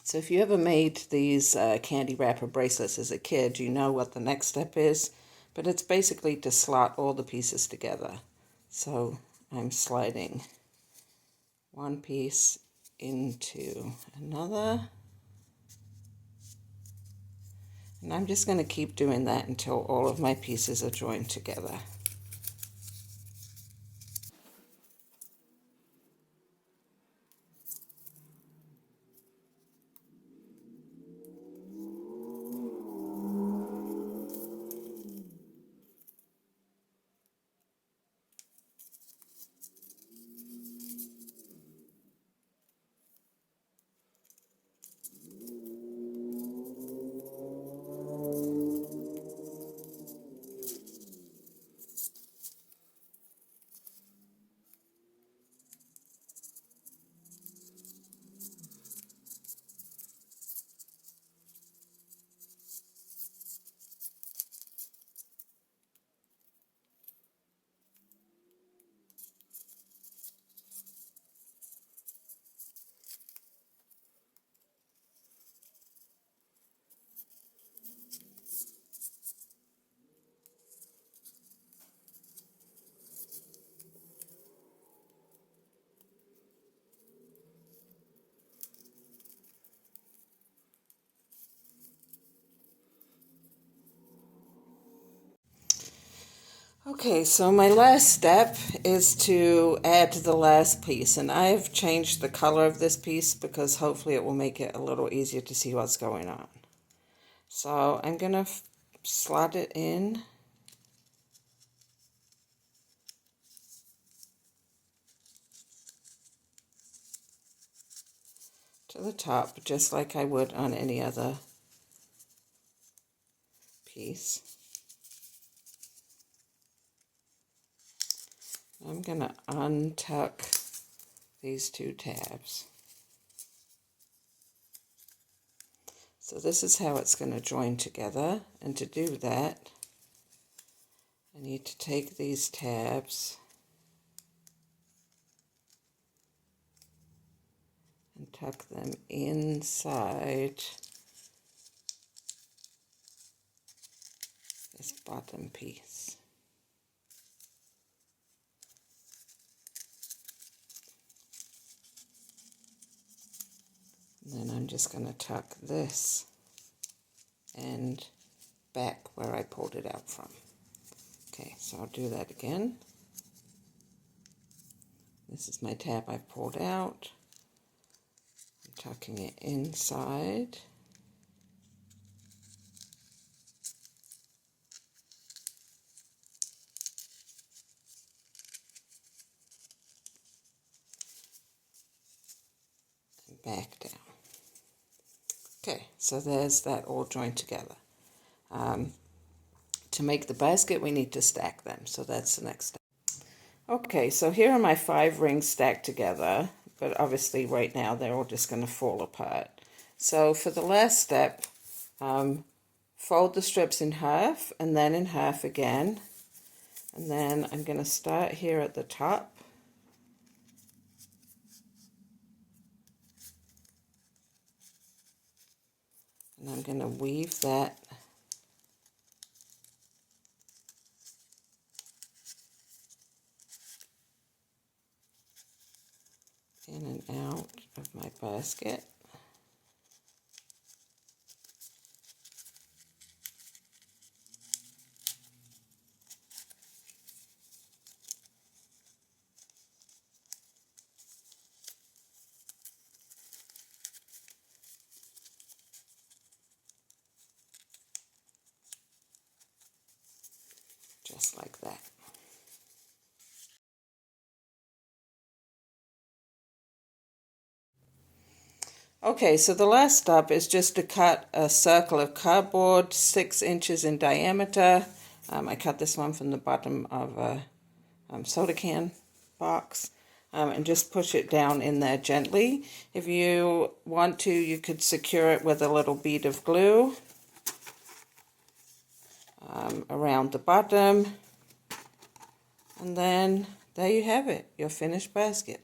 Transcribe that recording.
So if you ever made these candy wrapper bracelets as a kid, you know what the next step is, but it's basically to slot all the pieces together. So I'm sliding one piece into another, and I'm just going to keep doing that until all of my pieces are joined together. Okay, so my last step is to add the last piece, and I've changed the color of this piece because hopefully it will make it a little easier to see what's going on. So I'm going to slot it in to the top, just like I would on any other piece. I'm going to untuck these two tabs. So this is how it's going to join together, and to do that I need to take these tabs and tuck them inside this bottom piece. And then I'm just going to tuck this end back where I pulled it out from. Okay, so I'll do that again. This is my tab I've pulled out. I'm tucking it inside. And back down. Okay, so there's that all joined together. To make the basket, we need to stack them, so that's the next step. Okay, so here are my 5 rings stacked together, but obviously right now they're all just going to fall apart. So for the last step, fold the strips in half and then in half again, and then I'm going to start here at the top. And I'm going to weave that in and out of my basket. Just like that. Okay, so the last step is just to cut a circle of cardboard 6 inches in diameter. I cut this one from the bottom of a soda can box, and just push it down in there gently. If you want to, you could secure it with a little bead of glue around the bottom. And then there you have it, your finished basket.